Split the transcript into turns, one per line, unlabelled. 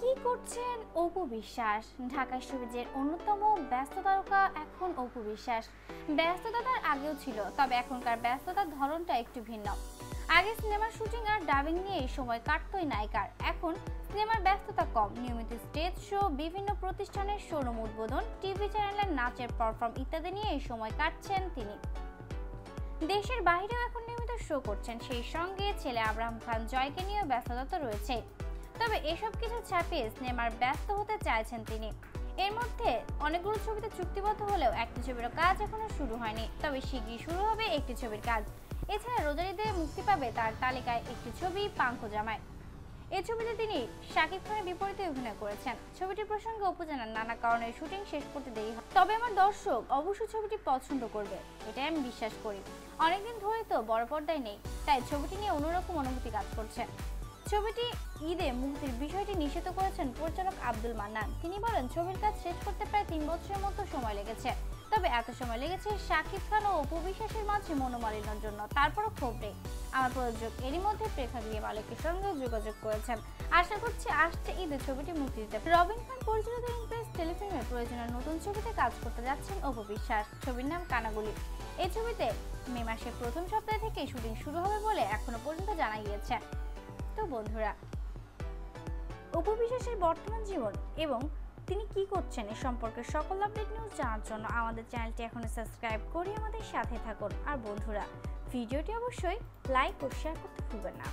কি করছেন অপু বিশ্বাস? ঢাকা শোবিজের অন্যতম ব্যস্ত তারকা এখন অপু বিশ্বাস। ব্যস্ততা তার আগেও ছিল, তবে এখনকার ব্যস্ততার ধরনটা একটু ভিন্ন। আগে সিনেমার শুটিং আর ডাবিং নিয়ে সময় কাটতই নায়িকার। এখন সিনেমার ব্যস্ততা কম, নিয়মিত স্টেজ শো, বিভিন্ন প্রতিষ্ঠানের শোরুম উদ্বোধন, টিভি চ্যানেলের নাচের পারফর্ম ইত্যাদি নিয়ে সময় কাটছেন তিনি। দেশের বাইরেও এখন নিয়মিত শো করছেন। সেই সঙ্গে ছেলে আব্রাহাম খান জয়কে নিয়েও ব্যস্ততা তো রয়েছে। তবে এসব কিছু ছাপিয়ে সিনেমার ব্যস্ত হতে চাইছেন তিনি। এর মধ্যে অনেকগুলো ছবিতে চুক্তিবদ্ধ হলেও একটি ছবির কাজ এখনো শুরু হয়নি, তবে শিগগিরই শুরু হবে একটি ছবির কাজ। এছাড়া রোজার ঈদে মুক্তি পাবে তার তালিকায় একটি ছবি পাঙ্কজামাই। এই ছবিতে তিনি শাকিব খানের বিপরীতে অভিনয় করেছেন। ছবিটির প্রসঙ্গে অপু জানান, নানা কারণে শুটিং শেষ করতে দেরি হয়, তবে আমার দর্শক অবশ্যই ছবিটি পছন্দ করবে, এটাই আমি বিশ্বাস করি। অনেকদিন ধরে তো বড় পর্দায় নেই, তাই ছবিটি নিয়ে অন্যরকম অনুভূতি কাজ করছে। ছবিটি ঈদে মুক্তির বিষয়টি নিশ্চিত করেছেন পরিচালক আব্দুল মান্নান। তিনি বলেন, ছবির কাজ শেষ করতে প্রায় 3 বছরের মতো সময় লেগেছে, তবে এত সময় লেগেছে শাকিব খান ও অপু বিশ্বাসের মাঝে মনোমালিন্যের জন্য। তারপরও ক্ষোভ নেই। আমার প্রযোজক এরই মধ্যে প্রেক্ষাগৃহ মালিকের সঙ্গে যোগাযোগ করেছেন। আশা করছি আসছে ঈদে ছবিটি মুক্তি দিতে। রবিন খান পরিচালিত ইমপ্রেস টেলিফিল্মের প্রয়োজনীয় নতুন ছবিতে কাজ করতে যাচ্ছেন অপু বিশ্বাস। ছবির নাম কানাগুলি। এই ছবিতে মে মাসের প্রথম সপ্তাহ থেকে শুটিং শুরু হবে বলে এখনো পর্যন্ত জানা গিয়েছে। তো বন্ধুরা, অপু বিশ্বাসের বর্তমান জীবন এবং তিনি কি করছেন এ সম্পর্কে সকল আপডেট নিউজ জানার জন্য আমাদের চ্যানেলটি এখনো সাবস্ক্রাইব করে আমাদের সাথে থাকুন। আর বন্ধুরা, ভিডিওটি অবশ্যই লাইক ও শেয়ার করতে ভুলবেন না।